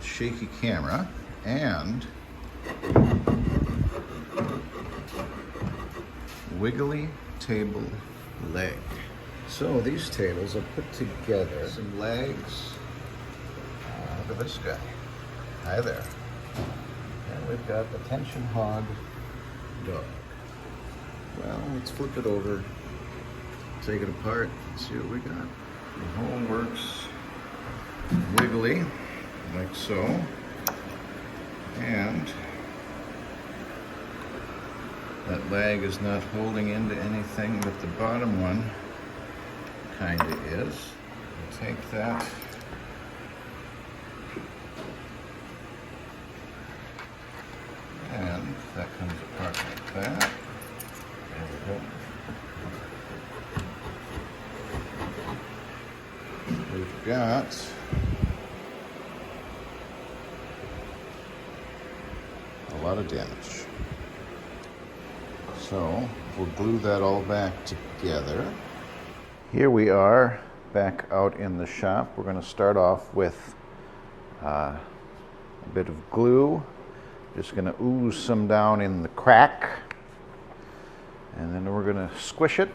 shaky camera, and wiggly table leg. So these tables are put together. Some legs. Look at this guy. Hi there. And we've got attention hog dog. Well, let's flip it over, take it apart, and see what we got. The whole works wiggly, like so. And that leg is not holding into anything, but the bottom one kind of is. We'll take that. And that comes apart like that. There we go. We've got a lot of damage. So we'll glue that all back together. Here we are back out in the shop. We're going to start off with a bit of glue. Just going to ooze some down in the crack, and then we're going to squish it.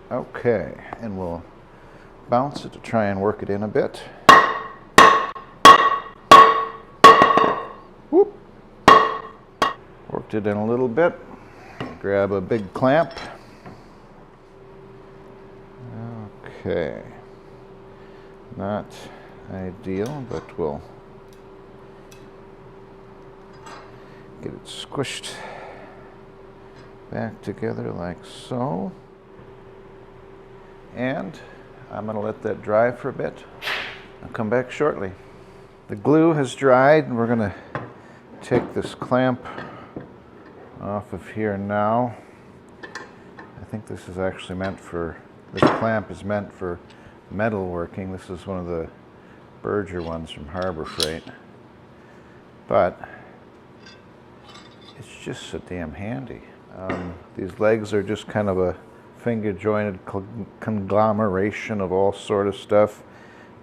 Okay, and we'll bounce it to try and work it in a bit. Whoop. Worked it in a little bit. Grab a big clamp. Okay, not ideal, but we'll get it squished back together like so. And I'm going to let that dry for a bit. I'll come back shortly. The glue has dried, and we're going to take this clamp off of here now. I think this is actually meant for, this clamp is meant for metal working. This is one of the Berger ones from Harbor Freight. But it's just so damn handy. These legs are just kind of a finger jointed conglomeration of all sort of stuff.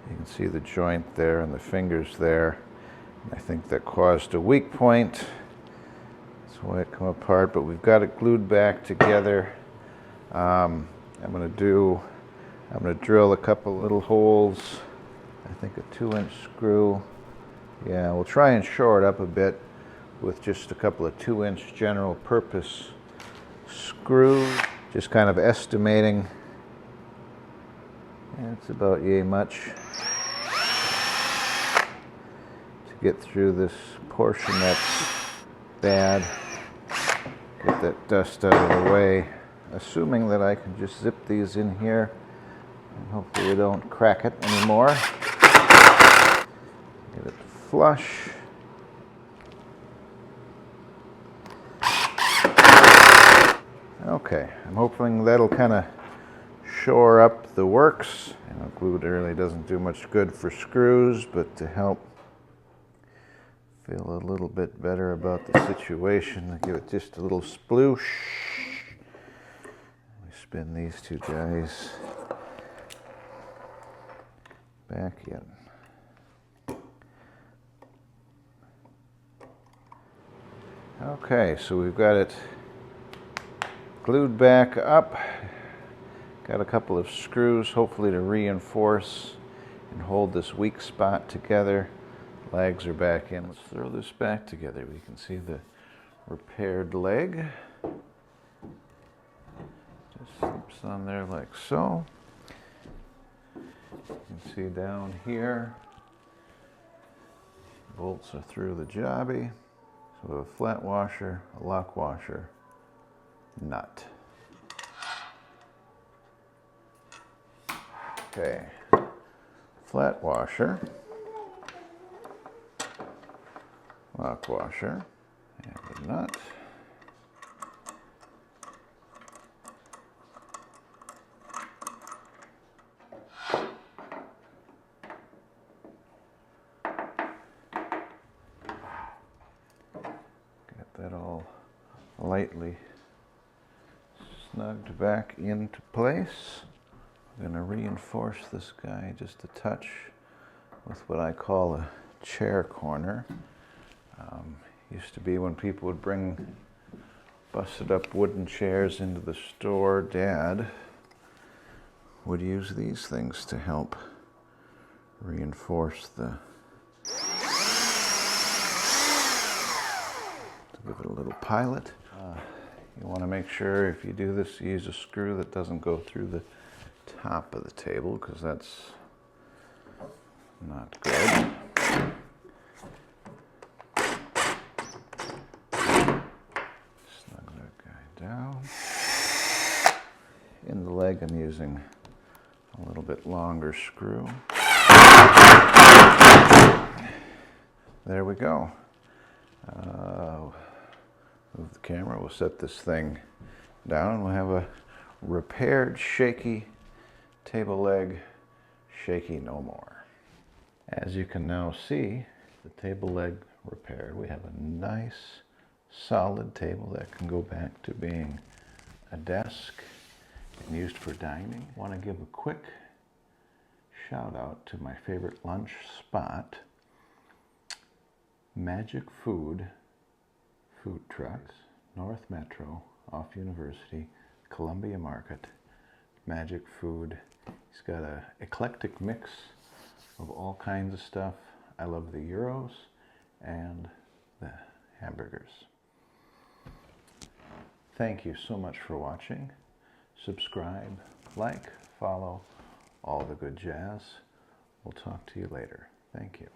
You can see the joint there and the fingers there. I think that caused a weak point. That's why it come apart, but we've got it glued back together. I'm going to drill a couple little holes. I think a 2-inch screw. Yeah, we'll try and shore it up a bit with just a couple of 2-inch general purpose screws. Just kind of estimating. It's about yay much to get through this portion that's bad. Get that dust out of the way. Assuming that I can just zip these in here and hopefully we don't crack it anymore. Get it flush. Okay, I'm hoping that'll kind of shore up the works. You know, glue really doesn't do much good for screws, but to help feel a little bit better about the situation, I'll give it just a little sploosh. We spin these two guys back in. Okay, so we've got it glued back up. Got a couple of screws, hopefully to reinforce and hold this weak spot together. Legs are back in. Let's throw this back together. We can see the repaired leg. Just slips on there like so. You can see down here, bolts are through the jobby. So we have a flat washer, a lock washer, nut. Okay, flat washer, lock washer, and the nut. Get that all lightly snugged back into place. I'm going to reinforce this guy just a touch with what I call a chair corner. Used to be when people would bring busted up wooden chairs into the store, Dad would use these things to help reinforce to give it a little pilot. You want to make sure if you do this, you use a screw that doesn't go through the top of the table, because that's not good. Snug that guy down. In the leg, I'm using a little bit longer screw. There we go. Move the camera, we'll set this thing down, and we'll have a repaired shaky table leg, shaky no more. As you can now see, the table leg repaired, we have a nice solid table that can go back to being a desk and used for dining. I want to give a quick shout out to my favorite lunch spot, Magic Food Trucks, North Metro, off University, Columbia Market. Magic Food. He's got an eclectic mix of all kinds of stuff. I love the gyros and the hamburgers. Thank you so much for watching. Subscribe, like, follow, all the good jazz. We'll talk to you later. Thank you.